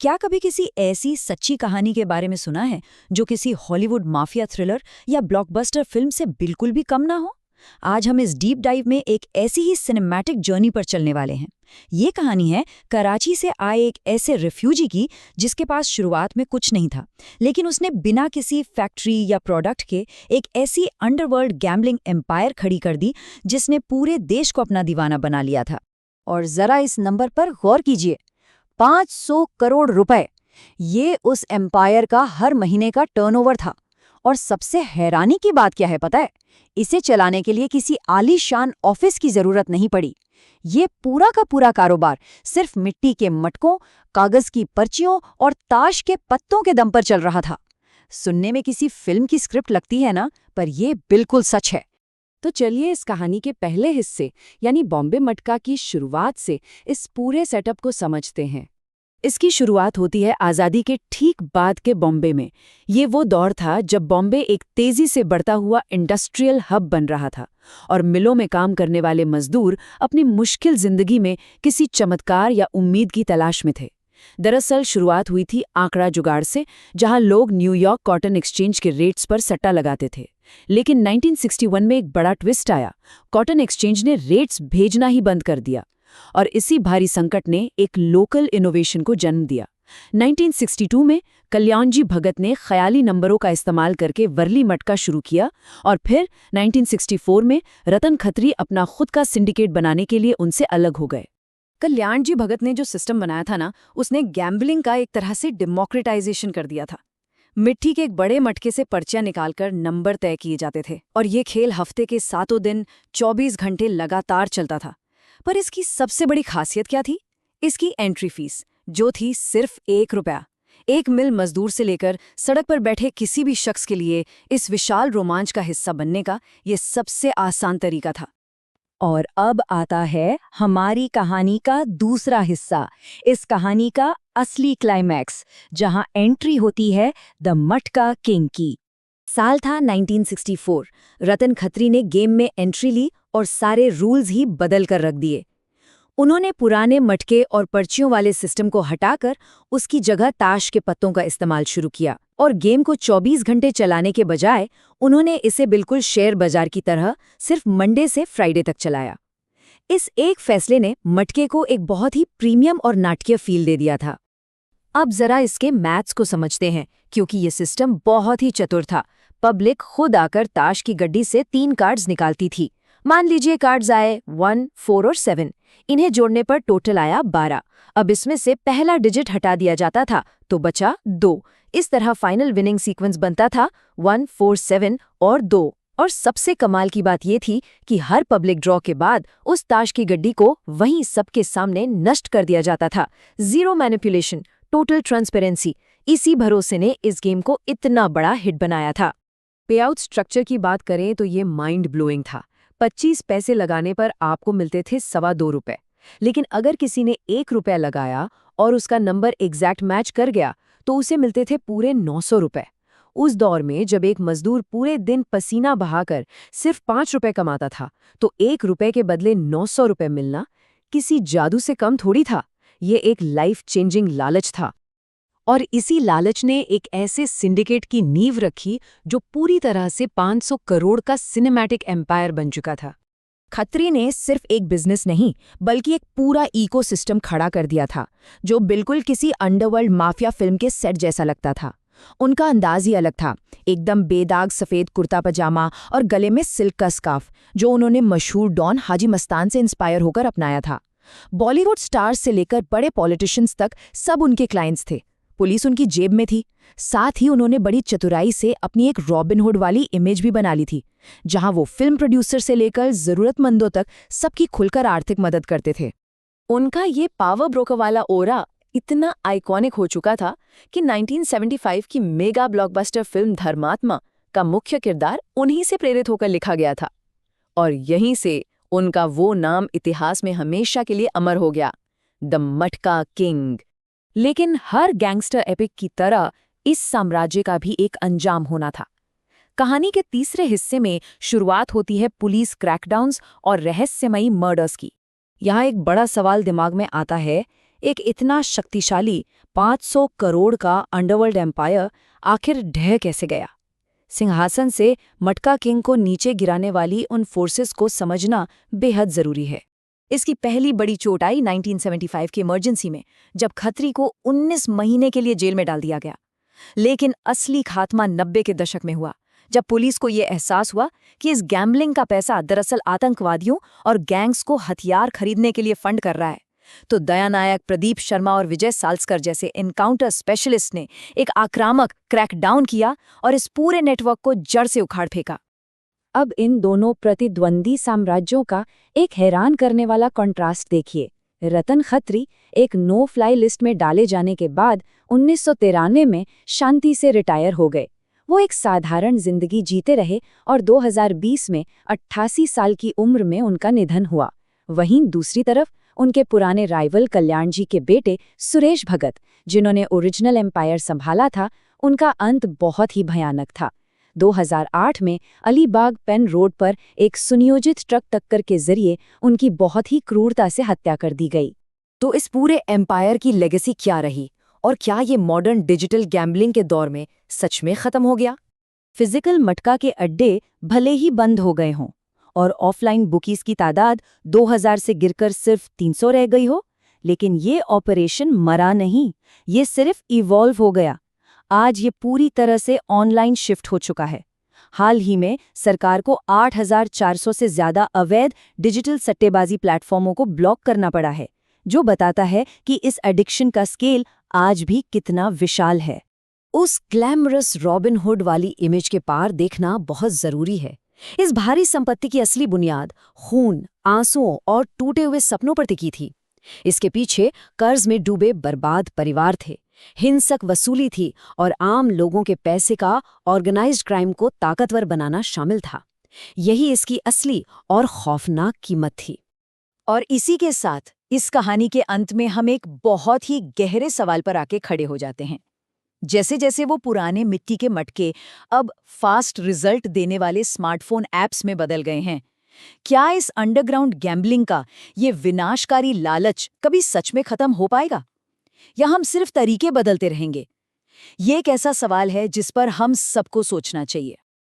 क्या कभी किसी ऐसी सच्ची कहानी के बारे में सुना है जो किसी हॉलीवुड माफिया थ्रिलर या ब्लॉकबस्टर फिल्म से बिल्कुल भी कम ना हो? आज हम इस डीप डाइव में एक ऐसी ही सिनेमैटिक जर्नी पर चलने वाले हैं। ये कहानी है कराची से आए एक ऐसे रिफ्यूजी की जिसके पास शुरुआत में कुछ नहीं था, लेकिन उसने बिना किसी फैक्ट्री या प्रोडक्ट के एक ऐसी अंडरवर्ल्ड गैम्बलिंग एम्पायर खड़ी कर दी जिसने पूरे देश को अपना दीवाना बना लिया था। और जरा इस नंबर पर गौर कीजिए, 500 करोड़ रुपए। ये उस एम्पायर का हर महीने का टर्नओवर था। और सबसे हैरानी की बात क्या है पता है? इसे चलाने के लिए किसी आलीशान ऑफिस की जरूरत नहीं पड़ी। ये पूरा का पूरा कारोबार सिर्फ मिट्टी के मटकों, कागज की पर्चियों और ताश के पत्तों के दम पर चल रहा था। सुनने में किसी फिल्म की स्क्रिप्ट लगती है ना, पर यह बिल्कुल सच है। तो चलिए इस कहानी के पहले हिस्से यानी बॉम्बे मटका की शुरुआत से इस पूरे सेटअप को समझते हैं। इसकी शुरुआत होती है आज़ादी के ठीक बाद के बॉम्बे में। ये वो दौर था जब बॉम्बे एक तेजी से बढ़ता हुआ इंडस्ट्रियल हब बन रहा था और मिलों में काम करने वाले मजदूर अपनी मुश्किल जिंदगी में किसी चमत्कार या उम्मीद की तलाश में थे। दरअसल शुरुआत हुई थी आंकड़ा जुगाड़ से, जहां लोग न्यूयॉर्क कॉटन एक्सचेंज के रेट्स पर सट्टा लगाते थे। लेकिन 1961 में एक बड़ा ट्विस्ट आया। कॉटन एक्सचेंज ने रेट्स भेजना ही बंद कर दिया और इसी भारी संकट ने एक लोकल इनोवेशन को जन्म दिया। 1962 में कल्याणजी भगत ने ख्याली नंबरों का इस्तेमाल करके वर्ली मटका शुरू किया और फिर 1964 में रतन खत्री अपना खुद का सिंडिकेट बनाने के लिए उनसे अलग हो गए। कल्याणजी भगत ने जो सिस्टम बनाया था ना, उसने गैम्बलिंग का एक तरह से डेमोक्रेटाइजेशन कर दिया था। मिट्टी के एक बड़े मटके से पर्चियां निकालकर नंबर तय किए जाते थे और ये खेल हफ्ते के 7 दिन 24 घंटे लगातार चलता था। पर इसकी सबसे बड़ी खासियत क्या थी? इसकी एंट्री फीस, जो थी सिर्फ ₹1। एक मिल मजदूर से लेकर सड़क पर बैठे किसी भी शख्स के लिए इस विशाल रोमांच का हिस्सा बनने का ये सबसे आसान तरीका था। और अब आता है हमारी कहानी का दूसरा हिस्सा, इस कहानी का असली क्लाइमैक्स, जहां एंट्री होती है द मटका किंग की। साल था 1964। रतन खत्री ने गेम में एंट्री ली और सारे रूल्स ही बदल कर रख दिए। उन्होंने पुराने मटके और पर्चियों वाले सिस्टम को हटाकर उसकी जगह ताश के पत्तों का इस्तेमाल शुरू किया और गेम को 24 घंटे चलाने के बजाय उन्होंने इसे बिल्कुल शेयर बाजार की तरह सिर्फ मंडे से फ्राइडे तक चलाया। इस एक फैसले ने मटके को एक बहुत ही प्रीमियम और नाटकीय फील दे दिया था। अब जरा इसके मैथ्स को समझते हैं, क्योंकि ये सिस्टम बहुत ही चतुर था। पब्लिक खुद आकर ताश की गड्डी से 3 कार्ड्स निकालती थी। मान लीजिए कार्ड्स आए 1, 4 और 7। इन्हें जोड़ने पर टोटल आया 12। अब इसमें से पहला डिजिट हटा दिया जाता था तो बचा 2। इस तरह फाइनल विनिंग सीक्वेंस बनता था 1, 4, 7 और 2। और सबसे कमाल की बात ये थी कि हर पब्लिक ड्रॉ के बाद उस ताश की गड्डी को वहीं सबके सामने नष्ट कर दिया जाता था। Zero manipulation, total transparency. इसी भरोसे ने इस गेम को इतना बड़ा हिट बनाया था। पेआउट स्ट्रक्चर की बात करें तो ये माइंड ब्लोइंग था। 25 पैसे लगाने पर आपको मिलते थे ₹2.25। लेकिन अगर किसी ने ₹1 लगाया और उसका नंबर एग्जैक्ट मैच कर गया तो उसे मिलते थे पूरे ₹900। उस दौर में जब एक मजदूर पूरे दिन पसीना बहाकर सिर्फ ₹5 कमाता था, तो ₹1 के बदले ₹900 मिलना किसी जादू से कम थोड़ी था। ये एक लाइफ चेंजिंग लालच था। और इसी लालच ने एक ऐसे सिंडिकेट की नींव रखी जो पूरी तरह से 500 करोड़ का सिनेमैटिक एम्पायर बन चुका था। खत्री ने सिर्फ एक बिजनेस नहीं, बल्कि एक पूरा इकोसिस्टम खड़ा कर दिया था, जो बिल्कुल किसी अंडरवर्ल्ड माफिया फिल्म के सेट जैसा लगता था। उनका अंदाज ही अलग था, एकदम बेदाग सफेद कुर्ता पजामा और गले में सिल्क का स्कार्फ, जो उन्होंने मशहूर डॉन हाजी मस्तान से इंस्पायर होकर अपनाया था। बॉलीवुड स्टार्स से लेकर बड़े पॉलिटिशियंस तक सब उनके क्लाइंट्स थे। पुलिस उनकी जेब में थी। साथ ही उन्होंने बड़ी चतुराई से अपनी एक रॉबिनहुड वाली इमेज भी बना ली थी, जहां वो फिल्म प्रोड्यूसर से लेकर जरूरतमंदों तक सबकी खुलकर आर्थिक मदद करते थे। उनका ये पावर ब्रोकर वाला ओरा इतना आइकॉनिक हो चुका था कि 1975 की मेगा ब्लॉकबस्टर फिल्म धर्मात्मा का मुख्य किरदार उन्हीं से प्रेरित होकर लिखा गया था। और यहीं से उनका वो नाम इतिहास में हमेशा के लिए अमर हो गया, द मटका किंग। लेकिन हर गैंगस्टर एपिक की तरह इस साम्राज्य का भी एक अंजाम होना था। कहानी के तीसरे हिस्से में शुरुआत होती है पुलिस क्रैकडाउन्स और रहस्यमयी मर्डर्स की। यहाँ एक बड़ा सवाल दिमाग में आता है, एक इतना शक्तिशाली 500 करोड़ का अंडरवर्ल्ड एम्पायर आखिर ढह कैसे गया? सिंहासन से मटका किंग को नीचे गिराने वाली उन फोर्सेस को समझना बेहद जरूरी है। इसकी पहली बड़ी चोट आई 1975 की इमरजेंसी में, जब खत्री को 19 महीने के लिए जेल में डाल दिया गया। लेकिन असली खात्मा 90 के दशक में हुआ, जब पुलिस को ये एहसास हुआ कि इस गैम्बलिंग का पैसा दरअसल आतंकवादियों और गैंग्स को हथियार खरीदने के लिए फंड कर रहा है। तो दयानायक, प्रदीप शर्मा और विजय साल्सकर जैसे एनकाउंटर स्पेशलिस्ट ने एक आक्रामक क्रैकडाउन किया और इस पूरे नेटवर्क को जड़ से उखाड़ फेंका। अब इन दोनों प्रतिद्वंदी साम्राज्यों का एक हैरान करने वाला कॉन्ट्रास्ट देखिए। रतन खत्री एक नो फ्लाई लिस्ट में डाले जाने के बाद 1993 में शांति से रिटायर हो गए। वो एक साधारण जिंदगी जीते रहे और 2020 में 88 साल की उम्र में उनका निधन हुआ। वहीं दूसरी तरफ उनके पुराने राइवल कल्याण जी के बेटे सुरेश भगत, जिन्होंने ओरिजिनल एम्पायर संभाला था, उनका अंत बहुत ही भयानक था। 2008 में अलीबाग पेन रोड पर एक सुनियोजित ट्रक टक्कर के जरिए उनकी बहुत ही क्रूरता से हत्या कर दी गई। तो इस पूरे एम्पायर की लेगेसी क्या रही, और क्या ये मॉडर्न डिजिटल गैम्बलिंग के दौर में सच में खत्म हो गया? फिजिकल मटका के अड्डे भले ही बंद हो गए हों और ऑफलाइन बुकीज की तादाद 2000 से गिरकर सिर्फ 300 रह गई हो, लेकिन ये ऑपरेशन मरा नहीं, ये सिर्फ इवॉल्व हो गया। आज ये पूरी तरह से ऑनलाइन शिफ्ट हो चुका है। हाल ही में सरकार को 8400 से ज्यादा अवैध डिजिटल सट्टेबाजी प्लेटफॉर्मों को ब्लॉक करना पड़ा है, जो बताता है कि इस एडिक्शन का स्केल आज भी कितना विशाल है। उस ग्लैमरस रॉबिन हुड वाली इमेज के पार देखना बहुत जरूरी है। इस भारी संपत्ति की असली बुनियाद खून, आंसुओं और टूटे हुए सपनों पर टिकी थी। इसके पीछे कर्ज में डूबे बर्बाद परिवार थे, हिंसक वसूली थी और आम लोगों के पैसे का ऑर्गेनाइज्ड क्राइम को ताकतवर बनाना शामिल था। यही इसकी असली और खौफनाक कीमत थी। और इसी के साथ इस कहानी के अंत में हम एक बहुत ही गहरे सवाल पर आके खड़े हो जाते हैं। जैसे जैसे वो पुराने मिट्टी के मटके अब फास्ट रिजल्ट देने वाले स्मार्टफोन ऐप्स में बदल गए हैं, क्या इस अंडरग्राउंड गैम्बलिंग का ये विनाशकारी लालच कभी सच में खत्म हो पाएगा, या हम सिर्फ तरीके बदलते रहेंगे? ये एक ऐसा सवाल है जिस पर हम सबको सोचना चाहिए।